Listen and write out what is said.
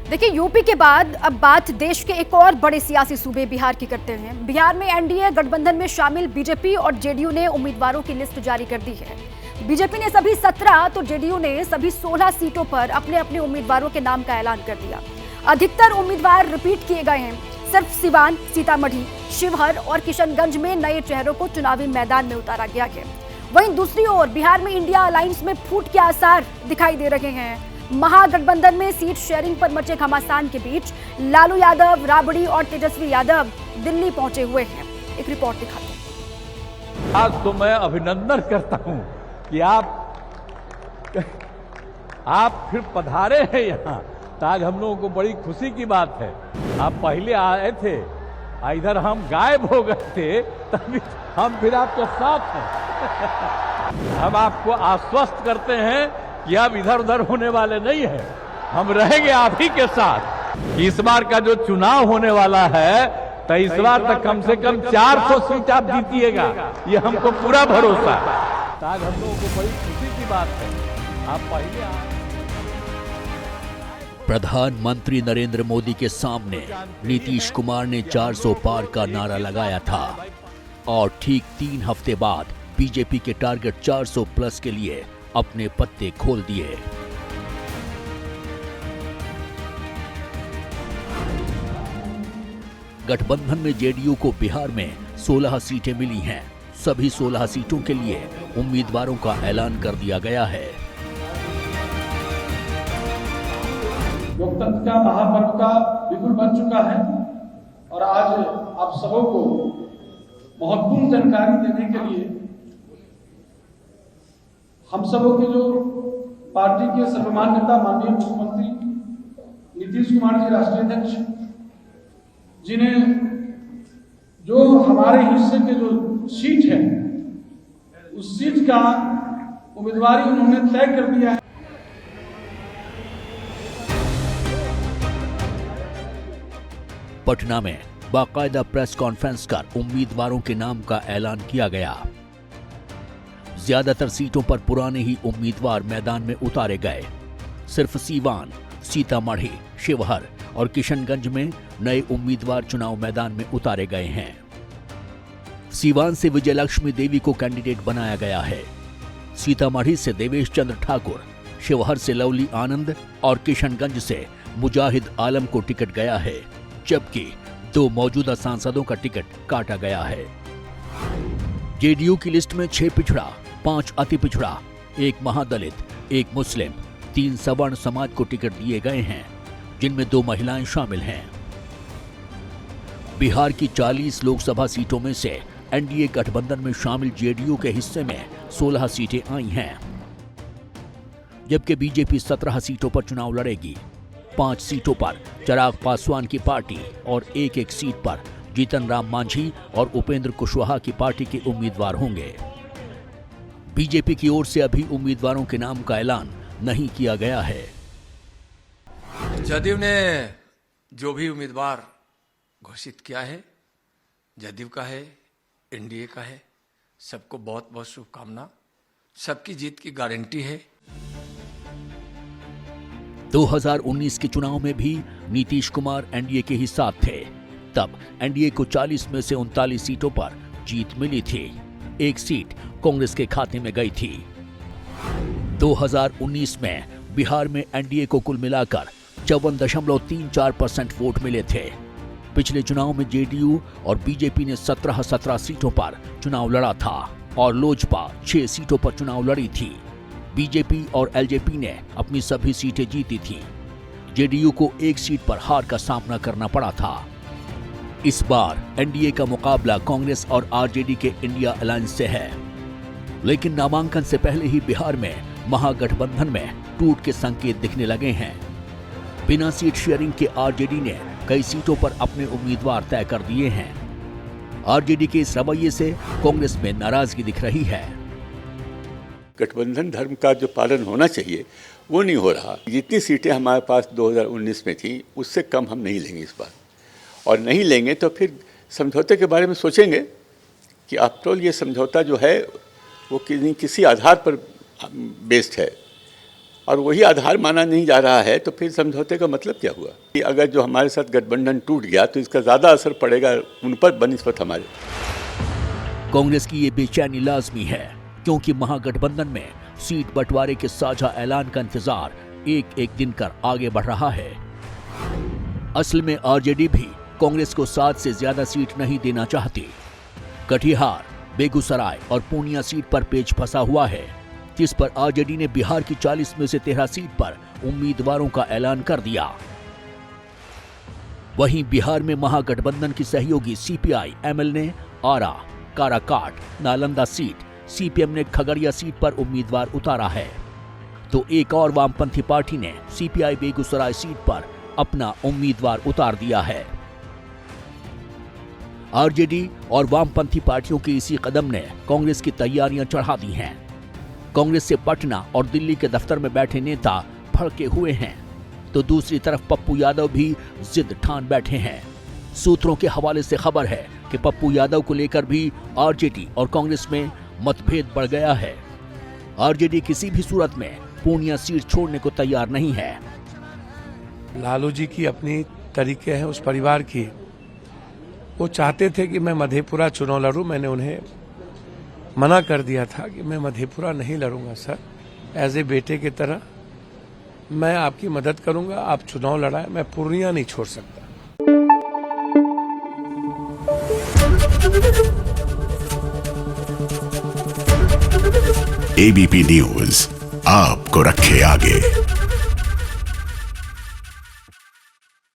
देखिए, यूपी के बाद अब बात देश के एक और बड़े सियासी सूबे बिहार की करते हैं। बिहार में एनडीए गठबंधन में शामिल बीजेपी और जेडीयू ने उम्मीदवारों की लिस्ट जारी कर दी है। बीजेपी ने सभी 17 तो जेडीयू ने सभी 16 सीटों पर अपने अपने उम्मीदवारों के नाम का ऐलान कर दिया। अधिकतर उम्मीदवार रिपीट किए गए हैं। सिर्फ सिवान, सीतामढ़ी, शिवहर और किशनगंज में नए चेहरों को चुनावी मैदान में उतारा गया है। वहीं दूसरी ओर बिहार में इंडिया अलायंस में फूट के आसार दिखाई दे रहे हैं। महागठबंधन में सीट शेयरिंग पर मचे घमासान के बीच लालू यादव, राबड़ी और तेजस्वी यादव दिल्ली पहुंचे हुए हैं। एक रिपोर्ट दिखाते हैं। आज तो मैं अभिनंदन करता हूं कि आप फिर पधारे हैं यहाँ। आज हम लोगों को बड़ी खुशी की बात है। आप पहले आए थे, इधर हम गायब हो गए थे, तभी हम फिर आपके साथ हैं। हम आपको आश्वस्त करते हैं कि अब इधर उधर होने वाले नहीं है, हम रहेंगे आप ही के साथ। इस बार का जो चुनाव होने वाला है, तो इस बार तक कम से कम 400 सीट आप जीतिएगा, ये हमको पूरा भरोसा है। आज हम लोगों को बड़ी खुशी की बात है। आप पहले प्रधानमंत्री नरेंद्र मोदी के सामने नीतीश कुमार ने 400 पार का नारा लगाया था और ठीक 3 हफ्ते बाद बीजेपी के टारगेट 400 प्लस के लिए अपने पत्ते खोल दिए। गठबंधन में जेडीयू को बिहार में 16 सीटें मिली हैं। सभी 16 सीटों के लिए उम्मीदवारों का ऐलान कर दिया गया है। लोकतंत्र का महापर्व का बिल्कुल बन चुका है और आज आप सबों को महत्वपूर्ण जानकारी देने के लिए हम सबों के जो पार्टी के सर्वमान्य नेता माननीय मुख्यमंत्री नीतीश कुमार जी, राष्ट्रीय अध्यक्ष, जिन्हें जो हमारे हिस्से के जो सीट है उस सीट का उम्मीदवारी उन्होंने तय कर दिया है। पटना में बाकायदा प्रेस कॉन्फ्रेंस कर उम्मीदवारों के नाम का ऐलान किया गया। ज्यादातर सीटों पर पुराने ही उम्मीदवार मैदान में उतारे गए। सिर्फ सीवान, सीतामढ़ी, शिवहर और किशनगंज में नए उम्मीदवार चुनाव मैदान में उतारे गए हैं। सीवान से विजयलक्ष्मी देवी को कैंडिडेट बनाया गया है। सीतामढ़ी से देवेश चंद्र ठाकुर, शिवहर से लवली आनंद और किशनगंज से मुजाहिद आलम को टिकट गया है, जबकि 2 मौजूदा सांसदों का टिकट काटा गया है। जेडीयू की लिस्ट में 6 पिछड़ा, 5 अति पिछड़ा, 1 महादलित, 1 मुस्लिम, 3 सवर्ण समाज को टिकट दिए गए हैं, जिनमें 2 महिलाएं शामिल हैं। बिहार की 40 लोकसभा सीटों में से एनडीए गठबंधन में शामिल जेडीयू के हिस्से में 16 सीटें आई हैं, जबकि बीजेपी 17 सीटों पर चुनाव लड़ेगी। 5 सीटों पर चिराग पासवान की पार्टी और 1-1 सीट पर जीतन राम मांझी और उपेंद्र कुशवाहा की पार्टी के उम्मीदवार होंगे। बीजेपी की ओर से अभी उम्मीदवारों के नाम का ऐलान नहीं किया गया है। जदयू ने जो भी उम्मीदवार घोषित किया है, जदयू का है, एनडीए का है, सबको बहुत बहुत शुभकामना। सबकी जीत की गारंटी है। 2019 के चुनाव में भी नीतीश कुमार एनडीए के ही साथ थे। तब एनडीए को 40 में से 39 सीटों पर जीत मिली थी। 1 सीट कांग्रेस के खाते में गई थी। 2019 में बिहार में एनडीए को कुल मिलाकर 54.34% वोट मिले थे। पिछले चुनाव में जेडीयू और बीजेपी ने 17 सीटों पर चुनाव लड़ा था और लोजपा 6 सीटों पर चुनाव लड़ी थी। बीजेपी और एलजेपी ने अपनी सभी सीटें जीती थीं। जेडीयू को 1 सीट पर हार का सामना करना पड़ा था। इस बार एनडीए का मुकाबला कांग्रेस और आरजेडी के इंडिया अलायंस से है, लेकिन नामांकन से पहले ही बिहार में महागठबंधन में टूट के संकेत दिखने लगे हैं। बिना सीट शेयरिंग के आरजेडी ने कई सीटों पर अपने उम्मीदवार तय कर दिए हैं। आरजेडी के इस रवैये से कांग्रेस में नाराजगी दिख रही है। गठबंधन धर्म का जो पालन होना चाहिए वो नहीं हो रहा। जितनी सीटें हमारे पास 2019 में थी उससे कम हम नहीं लेंगे इस बार, और नहीं लेंगे तो फिर समझौते के बारे में सोचेंगे कि आफ्टर ऑल ये समझौता जो है वो किसी आधार पर बेस्ड है। और वही आधार माना नहीं जा रहा है, तो फिर समझौते का मतलब क्या हुआ? कि अगर जो हमारे साथ गठबंधन टूट गया तो इसका ज़्यादा असर पड़ेगा उन पर बनिस्बत हमारे। कांग्रेस की ये बेचैनी लाजमी है, क्योंकि महागठबंधन में सीट बंटवारे के साझा ऐलान का इंतजार एक एक दिन कर आगे बढ़ रहा है। असल में आरजेडी भी कांग्रेस को 7 से ज्यादा सीट नहीं देना चाहती। कटिहार, बेगूसराय और पूर्णिया सीट पर पेच फंसा हुआ है, जिस पर आरजेडी ने बिहार की 40 में से 13 सीट पर उम्मीदवारों का ऐलान कर दिया। वहीं बिहार में महागठबंधन की सहयोगी सीपीआई एमएल ने आरा, काराकाट, नालंदा सीट, सीपीएम ने खगड़िया सीट पर उम्मीदवार उतारा है, तो एक और वामपंथी पार्टी ने सीपीआई बेगूसराय सीट पर अपना उम्मीदवार उतार दिया है। आरजेडी और वामपंथी पार्टियों के इसी कदम ने कांग्रेस की तैयारियां चढ़ा दी हैं। कांग्रेस से पटना और दिल्ली के दफ्तर में बैठे नेता भड़के हुए हैं, तो दूसरी तरफ पप्पू यादव भी जिद ठान बैठे हैं। सूत्रों के हवाले से खबर है कि पप्पू यादव को लेकर भी आरजेडी और कांग्रेस में मतभेद बढ़ गया है। आरजेडी किसी भी सूरत में पूर्णिया सीट छोड़ने को तैयार नहीं है। लालू जी की अपनी तरीके हैं उस परिवार की। वो चाहते थे कि मैं मधेपुरा चुनाव लड़ूं, मैंने उन्हें मना कर दिया था कि मैं मधेपुरा नहीं लड़ूंगा सर, एज ए बेटे की तरह मैं आपकी मदद करूंगा, आप चुनाव लड़ाएं, मैं पूर्णिया नहीं छोड़ सकता। एबीपी न्यूज आपको रखे आगे।